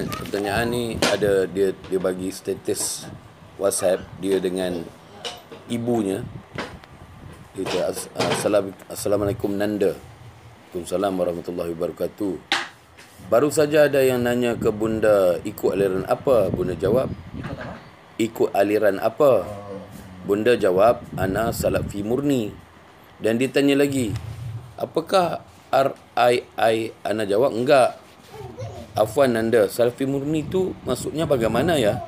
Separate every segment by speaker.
Speaker 1: pertanyaan ni ada dia bagi status WhatsApp dia dengan ibunya. Dia kata, Assalamualaikum Nanda. Waalaikumsalam warahmatullahi wabarakatuh. Baru saja ada yang nanya ke bunda ikut aliran apa? Bunda jawab, ikut aliran apa? Bunda jawab, ana salafi murni. Dan ditanya lagi, apakah RII? Ana jawab, enggak. Afwan Nanda, salafi murni tu maksudnya bagaimana ya?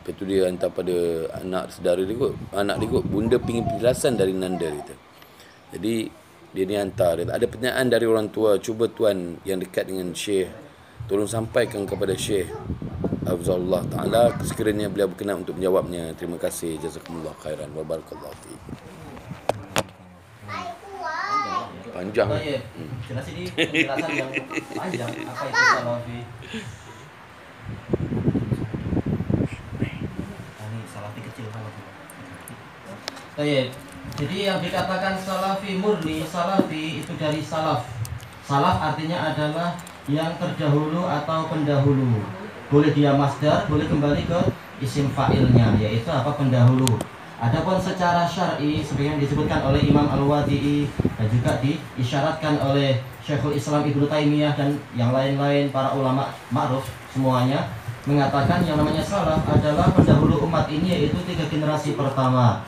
Speaker 1: Lepas tu dia hantar pada anak saudara dia kot. Anak dia kot, bunda pingin penjelasan dari Nanda kata. Jadi dia ni hantar, dia, ada pertanyaan dari orang tua, cuba tuan yang dekat dengan Syekh tolong sampaikan kepada Syekh Hafizahullah Ta'ala, sekiranya beliau berkenan untuk menjawabnya. Terima kasih, jazakumullah khairan wa barakallahu fiik. Panjang.
Speaker 2: Jelas ini penjelasan yang panjang. Apa itu salafi? Ini salafi kecil salafi. Baik. Jadi yang dikatakan salafi murni, salafi itu dari salaf. Salaf artinya adalah yang terdahulu atau pendahulu. Boleh dia masdar, boleh kembali ke isim fa'ilnya, yaitu apa, pendahulu. Adapun secara syar'i sebagaimana disebutkan oleh Imam Al-Wadi'i dan juga diisyaratkan oleh Syekhul Islam Ibnu Taimiyah dan yang lain-lain para ulama ma'ruf semuanya mengatakan yang namanya salaf adalah pendahulu umat ini, yaitu 3 generasi pertama.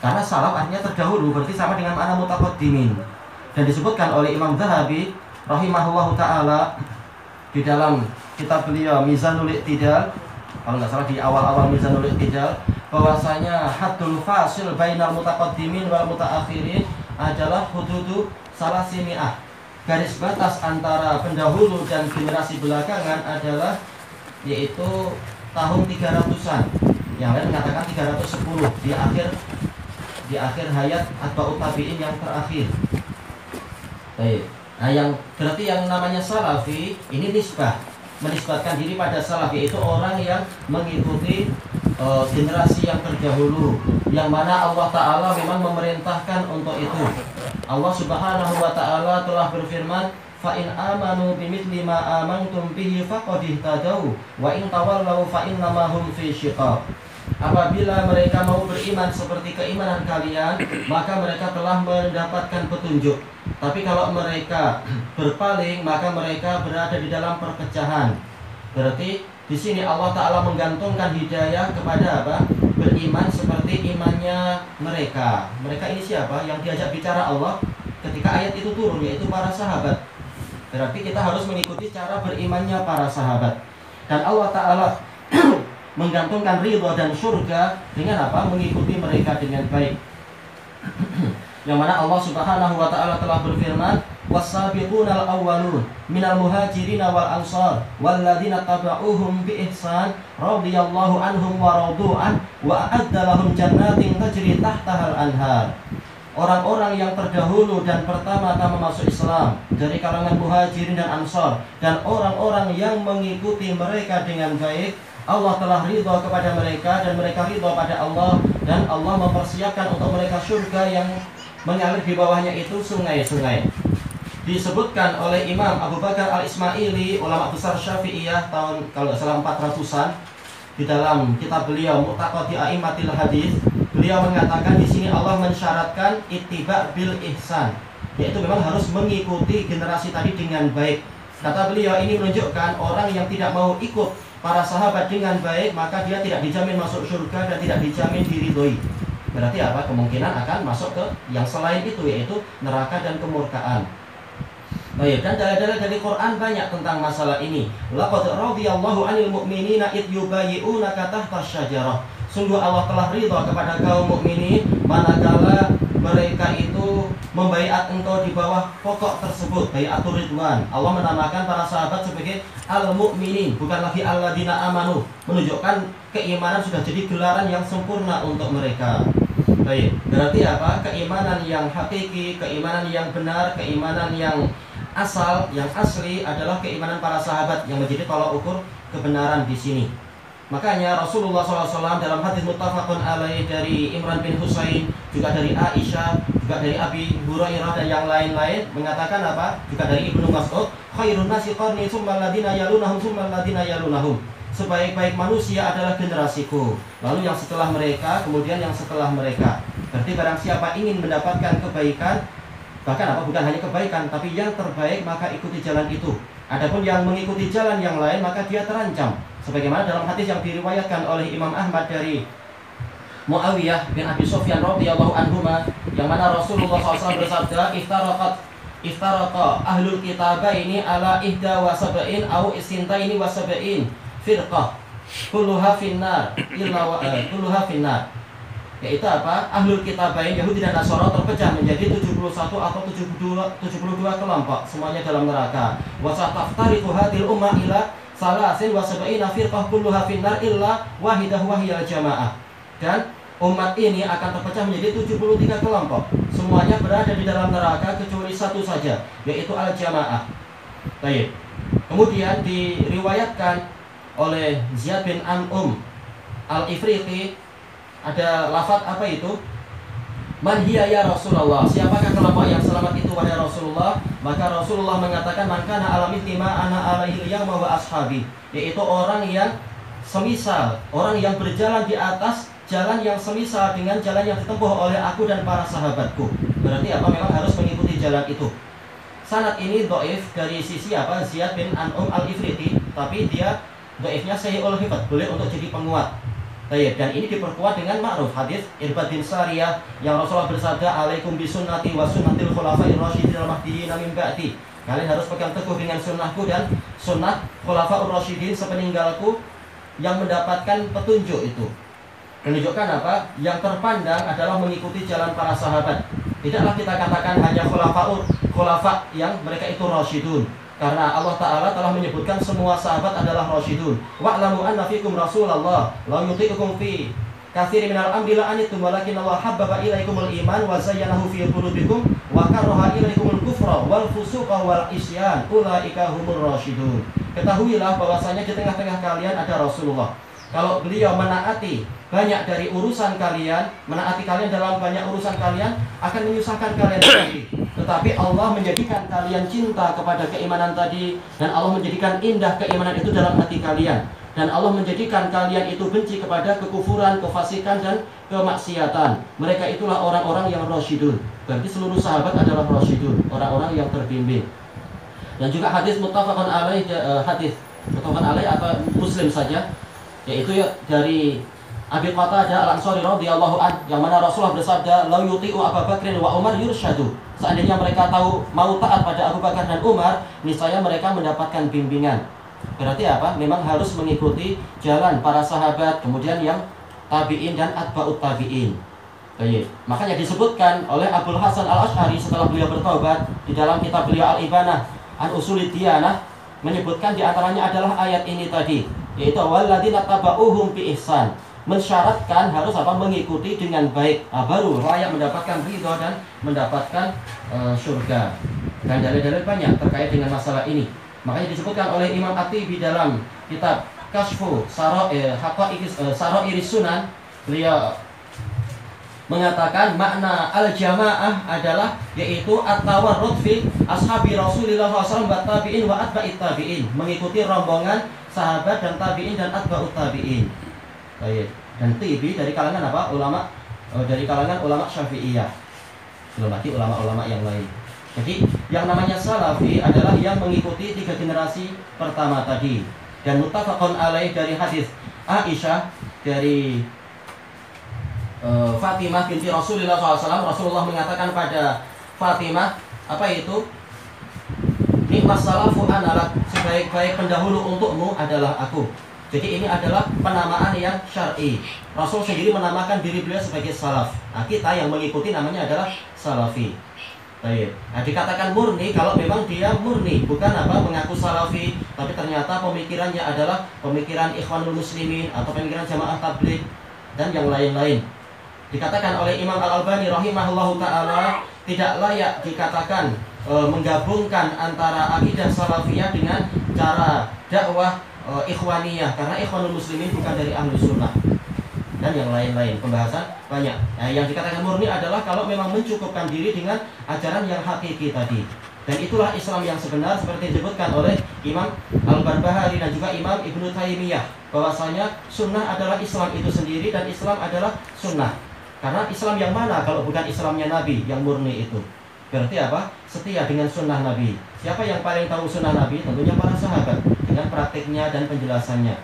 Speaker 2: Karena salaf artinya terdahulu, berarti sama dengan makna mutaqaddimin. Dan disebutkan oleh Imam Zahabi rahimahullahu taala di dalam kitab beliau Mizanul I'tidal, kalau nggak salah di awal-awal Mizanul I'tidal, bahwasanya haddul fasil bainal mutaqaddimin wal mutaakhirin adalah hududu salasimi'ah. Garis batas antara pendahulu dan generasi belakangan adalah yaitu tahun 300-an. Yang lain mengatakan 310 di akhir hayat atba'ut tabi'in yang terakhir. Baik. Nah, yang berarti yang namanya salafi ini nisbah, menisbatkan diri pada salaf, yaitu orang yang mengikuti generasi yang terdahulu, yang mana Allah Ta'ala memang memerintahkan untuk itu. Allah Subhanahu wa Ta'ala telah berfirman, fa in amanu bimithli ma amantum bihi faqad ihtadaw wa in tawallaw fa innama hum fi shiqaq. Apabila mereka mau beriman seperti keimanan kalian, maka mereka telah mendapatkan petunjuk. Tapi kalau mereka berpaling, maka mereka berada di dalam perpecahan. Berarti di sini Allah Ta'ala menggantungkan hidayah kepada apa? Beriman seperti imannya mereka. Mereka ini siapa? Yang diajak bicara Allah ketika ayat itu turun, yaitu para sahabat. Berarti kita harus mengikuti cara berimannya para sahabat. Dan Allah Ta'ala menggantungkan ridha dan surga dengan apa? Mengikuti mereka dengan baik. Yang mana Allah Subhanahu wa Ta'ala telah berfirman, was-sabiqunal awwalun minal muhajirin wal ansar walladzina tabauhum bi ihsan radhiyallahu anhum wa radu an wa a'adda lahum jannatin tajri tahtahal anhar. Orang-orang yang terdahulu dan pertama-tama masuk Islam dari kalangan muhajirin dan ansar, dan orang-orang yang mengikuti mereka dengan baik, Allah telah ridha kepada mereka dan mereka ridha pada Allah, dan Allah mempersiapkan untuk mereka surga yang mengalir di bawahnya itu sungai-sungai. Disebutkan oleh Imam Abu Bakar Al-Ismaili, ulama besar Syafi'iyah tahun kalau nggak salah 400-an, di dalam kitab beliau Mu'taqadi A'immatil Hadis, beliau mengatakan di sini Allah mensyaratkan ittiba' bil ihsan, yaitu memang harus mengikuti generasi tadi dengan baik. Kata beliau, ini menunjukkan orang yang tidak mau ikut para sahabat dengan baik, maka dia tidak dijamin masuk surga dan tidak dijamin diridhoi. Berarti apa? Kemungkinan akan masuk ke yang selain itu, yaitu neraka dan kemurkaan. Baik, dan dalil-dalil dari Quran banyak tentang masalah ini. Laqad radhiyallahu 'anil mu'minina id yubayyi'unaka tahta syajarah. Sungguh Allah telah ridha kepada kaum mukminin manakala mereka itu membaiat engkau di bawah pokok tersebut, baiatur ridwan. Allah menamakan para sahabat sebagai al-mu'minin, bukan lagi alladzina amanu, menunjukkan keimanan sudah jadi gelaran yang sempurna untuk mereka. Baik, berarti apa? Keimanan yang hakiki, keimanan yang benar, keimanan yang asal, yang asli adalah keimanan para sahabat yang menjadi tolak ukur kebenaran di sini. Makanya Rasulullah SAW dalam hadis muttafaqun alaih dari Imran bin Husain, juga dari Aisyah, juga dari Abi Hurairah dan yang lain-lain mengatakan apa? Juga dari Ibnu Mas'ud, khairun nasi qarni tsummal ladina yalunahum tsummal ladina yalunahum. Sebaik-baik manusia adalah generasiku, lalu yang setelah mereka, kemudian yang setelah mereka. Berarti barang siapa ingin mendapatkan kebaikan, bahkan apa, bukan hanya kebaikan, tapi yang terbaik, maka ikuti jalan itu. Adapun yang mengikuti jalan yang lain, maka dia terancam. Sebagaimana dalam hadis yang diriwayatkan oleh Imam Ahmad dari Muawiyah bin Abi Sufyan radhiyallahu anhuma, yang mana Rasulullah SAW bersabda, iftaraqa ahlul kitabaini ala ihda wa sab'in au isintaini wa sab'in firqah kulluha finnar kulluha finnar. Yaitu apa? Ahlul kitabain Yahudi dan Nasara terpecah menjadi 71 atau 72 kelompok, semuanya dalam neraka. Wa sataftariqu hadhil ummah ila salasin wa sab'ina firqah kulluha finnar illa wahidah wahiyal jamaah. Dan umat ini akan terpecah menjadi 73 kelompok, semuanya berada di dalam neraka kecuali satu saja, yaitu al-jamaah. Baik. Kemudian diriwayatkan oleh Ziyad bin Am'um al-Ifriqi, ada lafaz apa itu? Man hiya ya Rasulullah, siapakah kelompok yang selamat itu wahai Rasulullah? Maka Rasulullah mengatakan, man kana ala mithli ma ana alaihi al-yawma wa ashabi, yaitu orang yang semisal, orang yang berjalan di atas jalan yang semisal dengan jalan yang ditempuh oleh aku dan para sahabatku. Berarti apa? Memang harus mengikuti jalan itu. Sanad ini dhaif dari sisi apa? Ziyad bin An'um al-Ifriqi, tapi dia dhaifnya sahihul hifdz, boleh untuk jadi penguat. Baik, dan ini diperkuat dengan ma'ruf hadis Irbad bin Sariyah yang Rasulullah bersabda, alaikum bisunnati wa sunnatil khulafa'ir rasyidin al-mahdiyyin min ba'di. Kalian harus pegang teguh dengan sunnahku dan sunnah khulafa'ur rasyidin sepeninggalku yang mendapatkan petunjuk itu. Menunjukkan apa? Yang terpandang adalah mengikuti jalan para sahabat. Tidaklah kita katakan hanya khulafa yang mereka itu rasyidun. Karena Allah Ta'ala telah menyebutkan semua sahabat adalah rasyidun. Wa'lamu anna fikum Rasulullah la yuti'ukum fi katsirin minal amri la anittum walakin Allah habbaba ilaikumul iman wa zayyanahu fi qulubikum wa karaha ilaikumul kufra wal fusuqa wal isyan ulaika humur rasyidun. Ketahuilah bahwasanya di tengah-tengah kalian ada Rasulullah. Kalau beliau menaati banyak dari urusan kalian, menaati kalian dalam banyak urusan kalian, akan menyusahkan kalian sendiri. Tetapi Allah menjadikan kalian cinta kepada keimanan tadi, dan Allah menjadikan indah keimanan itu dalam hati kalian, dan Allah menjadikan kalian itu benci kepada kekufuran, kefasikan, dan kemaksiatan. Mereka itulah orang-orang yang rasyidun. Berarti seluruh sahabat adalah rasyidun, orang-orang yang terbimbing. Dan juga hadis muttafaqun alaih, hadis muttafaqun alaih atau Muslim saja, yaitu dari Abi Qatadah al-Ansari radhiyallahu an, yang mana Rasulullah bersabda, "La yuti'u Abu Bakrin wa Umar yursyadu." Seandainya mereka tahu mau taat pada Abu Bakar dan Umar, niscaya mereka mendapatkan bimbingan. Berarti apa? Memang harus mengikuti jalan para sahabat, kemudian yang tabi'in dan atba'ut tabi'in. Baik. Makanya disebutkan oleh Abul Hasan al-Asy'ari setelah beliau bertobat di dalam kitab beliau Al-Ibanah an Usulid Diyanah, menyebutkan di antaranya adalah ayat ini tadi, yaitu walladzina taba'uhum bi ihsan. Mensyaratkan harus apa? Mengikuti dengan baik, baru layak mendapatkan ridho dan mendapatkan surga. Dan dalil-dalil banyak terkait dengan masalah ini. Makanya disebutkan oleh Imam At-Tibi dalam kitab Kashfu Sarairis Sunan, beliau mengatakan makna al-jamaah adalah yaitu at-tawarrud fi ashabi Rasulillah SAW wa tabi'in wa atba'it tabi'in, mengikuti rombongan sahabat dan tabi'in dan atba'ut tabi'in. Baik. Dan Tibi dari kalangan apa? Ulama, dari kalangan ulama Syafi'iyah. Belum lagi ulama-ulama yang lain. Jadi yang namanya salafi adalah yang mengikuti 3 generasi pertama tadi. Dan muttafaqun alaih dari hadis Aisyah dari Fatimah binti Rasulullah SAW. Rasulullah mengatakan pada Fatimah, apa itu? Nikmat salafu analak, sebaik-baik pendahulu untukmu adalah aku. Jadi ini adalah penamaan yang syar'i. Rasul sendiri menamakan diri beliau sebagai salaf. Nah, kita yang mengikuti namanya adalah salafi. Baik. Nah, dikatakan murni kalau memang dia murni, bukan apa mengaku salafi, tapi ternyata pemikirannya adalah pemikiran Ikhwanul Muslimin atau pemikiran Jamaah Tabligh dan yang lain-lain. Dikatakan oleh Imam Al-Albani rahimahullahu ta'ala, tidak layak dikatakan menggabungkan antara akidah salafiyah dengan cara dakwah ikhwaniyah, karena ikhwanul muslimin bukan dari ahlu sunnah, dan yang lain-lain, pembahasan banyak. Nah, yang dikatakan murni adalah kalau memang mencukupkan diri dengan ajaran yang hakiki tadi. Dan itulah Islam yang sebenar, seperti disebutkan oleh Imam Al-Barbahari dan juga Imam Ibnu Taimiyah, bahwasanya sunnah adalah Islam itu sendiri, dan Islam adalah sunnah. Karena Islam yang mana kalau bukan Islamnya Nabi yang murni itu? Berarti apa? Setia dengan sunnah Nabi. Siapa yang paling tahu sunnah Nabi? Tentunya para sahabat, dengan praktiknya dan penjelasannya.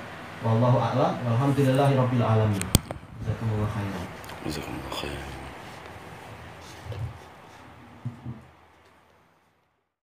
Speaker 2: Wallahu a'lam. Walhamdulillahirabbil alamin. Jazakumullah khairan.
Speaker 1: Jazakumullah khairan.